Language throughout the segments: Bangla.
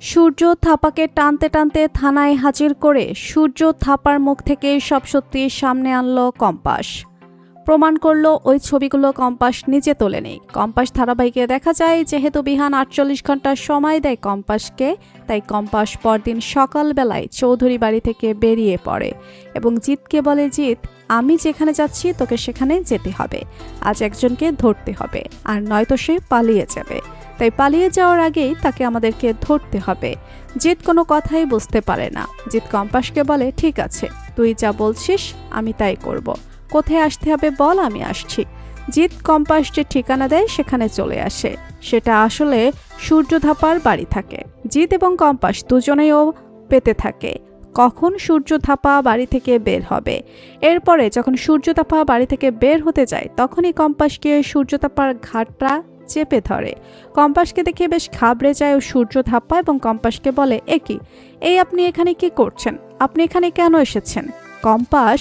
সূর্য থাপাকে টানতে টানতে থানায় হাজির করে সূর্য থাপার মুখ থেকে সব সত্যি সামনে আনলো কম্পাস। প্রমাণ করলো ওই ছবিগুলো কম্পাস নিজে তোলেনি। কম্পাস ধারাবাহিকে দেখা যায় যেহেতু বিহান 48 ঘন্টার সময় দেয় কম্পাসকে, তাই কম্পাস পরদিন সকালবেলায় চৌধুরী বাড়ি থেকে বেরিয়ে পড়ে এবং জিতকে বলে, জিত, আমি যেখানে যাচ্ছি তোকে সেখানে যেতে হবে, আজ একজনকে ধরতে হবে, আর নয়তো সে পালিয়ে যাবে, তাই পালিয়ে যাওয়ার আগেই তাকে আমাদেরকে ধরতে হবে। জিত কোনো কথাই বুঝতে পারে না। জিত কম্পাসকে বলে, ঠিক আছে, তুই যা বলছিস আমি তাই করব, কোথায় আসতে হবে বল, আমি আসছি। জিত কম্পাস যে ঠিকানা দেয় সেখানে চলে আসে। সেটা আসলে সূর্য থাপার বাড়ি থাকে। জিত এবং কম্পাস দুজনেও পেতে থাকে কখন সূর্য থাপা বাড়ি থেকে বের হবে। এরপরে যখন সূর্য থাপা বাড়ি থেকে বের হতে যায় তখনই কম্পাসকে সূর্য থাপার ঘাটটা চেপে ধরে। কম্পাসকে দেখে বেশ ঘাবড়ে যায় ও সূর্য থাপ্পা এবং কম্পাসকে বলে, এই আপনি এখানে কি করছেন, আপনি এখানে কেন এসেছেন? কম্পাস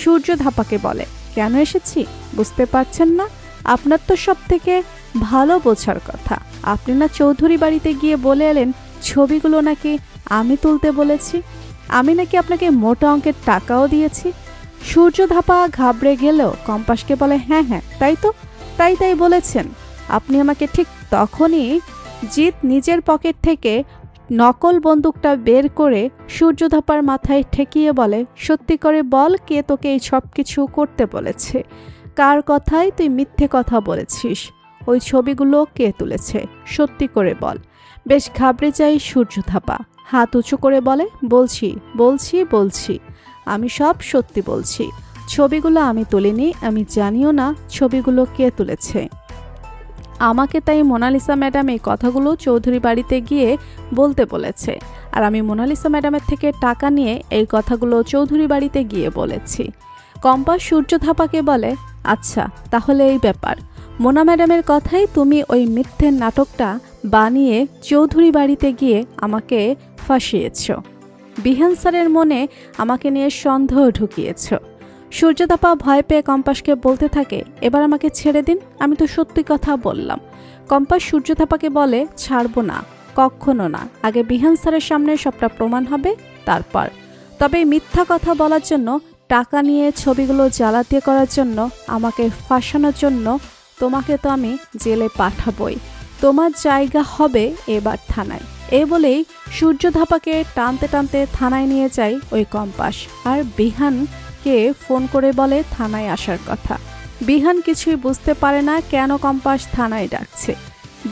সূর্য ধাপাকে বলে, কেন এসেছি বুঝতে পারছেন না? আপনার তো সব থেকে ভালো বোঝার কথা। আপনি না চৌধুরী বাড়িতে গিয়ে বলে এলেন ছবিগুলো নাকি আমি তুলতে বলেছি, আমি নাকি আপনাকে মোটা অঙ্কের টাকাও দিয়েছি। সূর্য ধাপা ঘাবড়ে গেলেও কম্পাসকে বলে, হ্যাঁ তাই তো, তাই বলেছেন আপনি আমাকে। ঠিক তখনই জিত নিজের পকেট থেকে নকল বন্দুকটা বের করে সূর্য ধাপার মাথায় ঠেকিয়ে বলে, সত্যি করে বল, কে তোকে এই সব কিছু করতে বলেছে? কার কথায় তুই মিথ্যে কথা বলেছিস? ওই ছবিগুলো কে তুলেছে? সত্যি করে বল। বেশ ঘাবড়ে যায় সূর্য ধাপা, হাত উঁচু করে বলে, বলছি, আমি সব সত্যি বলছি। ছবিগুলো আমি তুলিনি, আমি জানিও না ছবিগুলো কে তুলেছে। আমাকে তাই মোনালিসা ম্যাডাম এই কথাগুলো চৌধুরী বাড়িতে গিয়ে বলতে বলেছে, আর আমি মোনালিসা ম্যাডামের থেকে টাকা নিয়ে এই কথাগুলো চৌধুরী বাড়িতে গিয়ে বলেছি। কম্পাস সূর্য থাপাকে বলে, আচ্ছা তাহলে এই ব্যাপার, মোনা ম্যাডামের কথাই তুমি ওই মিথ্যের নাটকটা বানিয়ে চৌধুরী বাড়িতে গিয়ে আমাকে ফাঁসিয়েছ, বিহান স্যারের মনে আমাকে নিয়ে সন্দেহ ঢুকিয়েছ। সূর্যথাপা ভয় পেয়ে কম্পাসকে বলতে থাকে, এবার আমাকে ছেড়ে দিন, আমি তো সত্যি কথা বললাম। কম্পাস সূর্যথাপাকে বলে, ছাড়বো না, কখনো না, আগে বিহান স্যারের সামনে সবটা প্রমাণ হবে তারপর। তবে মিথ্যা কথা বলার জন্য, টাকা নিয়ে ছবিগুলো জ্বালাতে করার জন্য, আমাকে ফাঁসানোর জন্য তোমাকে তো আমি জেলে পাঠাবই, তোমার জায়গা হবে এবার থানায়। এ বলেই সূর্যধাপাকে টানতে টানতে থানায় নিয়ে যায় ওই কম্পাস, আর বিহানকে ফোন করে বলে থানায় আসার কথা। বিহান কিছুই বুঝতে পারে না কেন কম্পাস থানায় ডাকছে।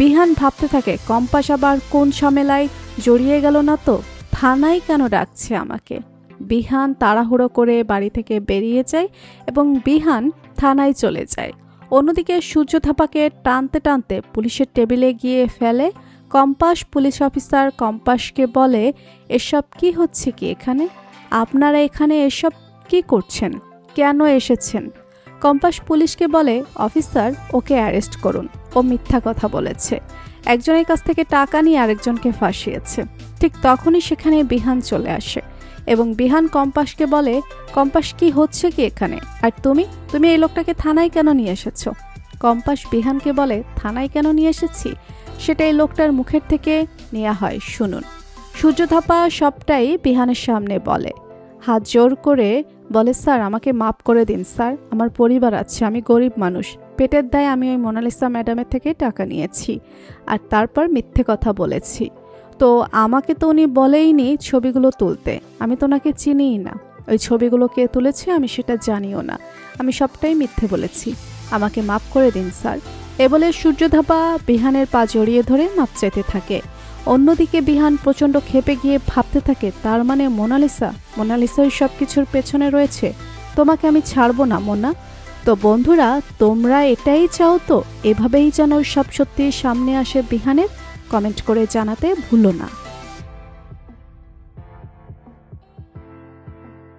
বিহান ভাবতে থাকে, কম্পাস আবার কোন ঝামেলায় জড়িয়ে গেল না তো, থানায় কেন ডাকছে আমাকে। বিহান তাড়াহুড়ো করে বাড়ি থেকে বেরিয়ে যায় এবং বিহান থানায় চলে যায়। অন্যদিকে সূর্য থাপাকে টানতে টানতে পুলিশের টেবিলে গিয়ে ফেলে কম্পাস। পুলিশ অফিসার কম্পাসকে বলে, এসব কি হচ্ছে কি এখানে? আপনারা এখানে এসব কি করছেন, কেন এসেছেন? কম্পাস পুলিশকে বলে, অফিসার ওকে অ্যারেস্ট করুন, ও মিথ্যা কথা বলেছে, একজনের কাছ থেকে টাকা নিয়ে আরেকজনকে ফাঁসিয়েছে। ঠিক তখনই সেখানে বিহান চলে আসে এবং বিহান কম্পাসকে বলে, কম্পাস কি হচ্ছে কি এখানে, আর তুমি এই লোকটাকে থানায় কেন নিয়ে এসেছো? কম্পাস বিহানকে বলে, থানায় কেন নিয়ে এসেছি সেটা এই লোকটার মুখের থেকে নেওয়া হয়, শুনুন। সূর্যধাপা সবটাই বিহানের সামনে বলে, হাত জোর করে বলে, স্যার আমাকে মাফ করে দিন স্যার, আমার পরিবার আছে, আমি গরিব মানুষ, পেটের দায়ে আমি ওই মোনালিসা ম্যাডামের থেকে টাকা নিয়েছি আর তারপর মিথ্যে কথা বলেছি। তো আমাকে তো উনি বলেইনি ছবিগুলো তুলতে, আমি তো ওনাকে চিনিই না, ওই ছবিগুলো কে তুলেছে আমি সেটা জানিও না, আমি সবটাই মিথ্যে বলেছি, আমাকে মাফ করে দিন স্যার। এ বলে সূর্যধাপা বিহানের পা জড়িয়ে ধরে মাপ চাইতে থাকে। অন্যদিকে বিহান প্রচণ্ড ক্ষেপে গিয়ে ভাবতে থাকে, তার মানে মোনালিসা ওই সব কিছুর পেছনে রয়েছে, তোমাকে আমি ছাড়বো না মোনা। তো বন্ধুরা, তোমরা এটাই চাও তো এভাবেই যেন সব সত্যি সামনে আসে বিহানের? কমেন্ট করে জানাতে ভুলো না।